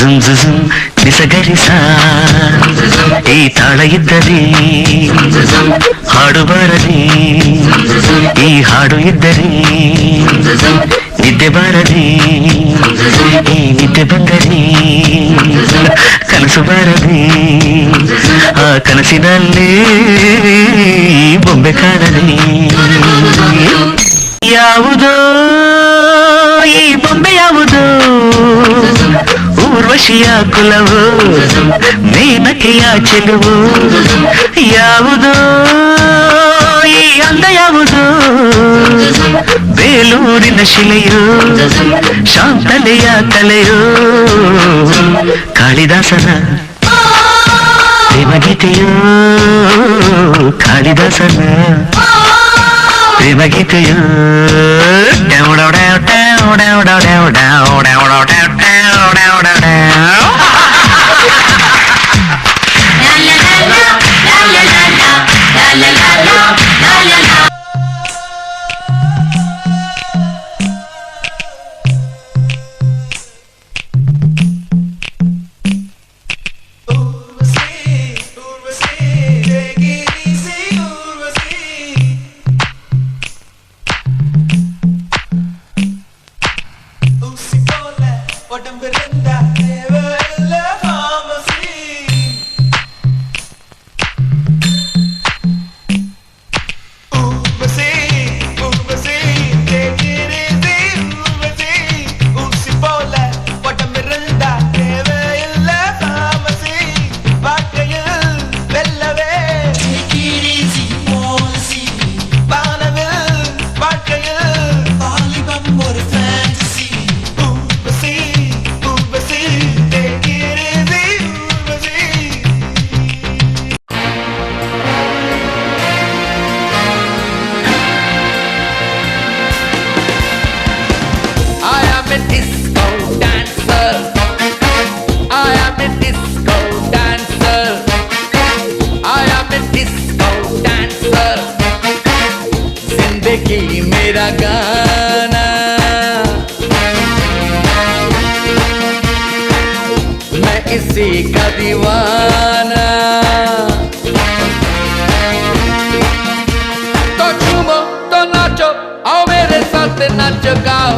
ಜುಮ್ ಜುಮ್ ನಿಸಗರಿಸ ಈ ತಾಳ ಇದ್ದರೆ ಹಾಡು ಬಾರದೆ ಈ ಹಾಡು ಇದ್ದರೆ ನಿದ್ದೆ ಬಾರದೆ ಈ ನಿದ್ದೆ ಬಂದರೆ ಕನಸು ಬಾರದೆ ಆ ಕನಸಿನಲ್ಲಿ ಬೊಂಬೆ ಕಾಣದೆ ಯಾವುದೋ ಈ ಬೊಂಬೆ ಯಾವುದೋ ಊರ್ವಶಿಯ ಕುಲವು ಮೇನಕೆಯ ಚೆಲುವು ಯಾವುದೋ ಈ ಅಂದ ಯಾವುದು ಬೇಲೂರಿನ ಶಿಲೆಯು ಶಾಂತಲೆಯ ಕಲೆಯು ಕಾಳಿದಾಸನ ಪ್ರೇಮಗೀತೆಯು ಕಾಳಿದಾಸನ ಪ್ರೇಮಗೀತೆಯು मेरा गाना मैं इसी का दीवाना तो झूमो तो नाचो आओ मेरे साथ नाचो गाओ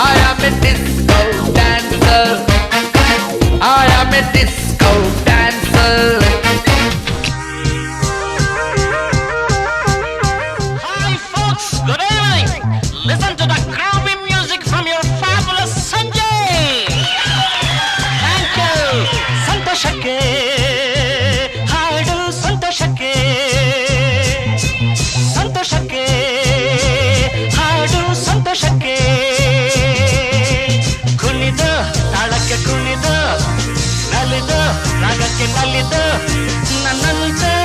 आया मैं डिस्को डांसर आया मैं disco dancer Listen to the groovy music from your fabulous Sanjay. Thank you. ಸಂತೋಷಕ್ಕೆ ಹಾಡು ಸಂತೋಷಕ್ಕೆ ಸಂತೋಷಕ್ಕೆ ಹಾಡು ಸಂತೋಷಕ್ಕೆ ಕುಣಿದ ತಾಳಕ್ಕೆ ಕುಣಿದ ನಲಿದ ರಾಗಕ್ಕೆ ನಲಿದ ನನ್ನಂತೆ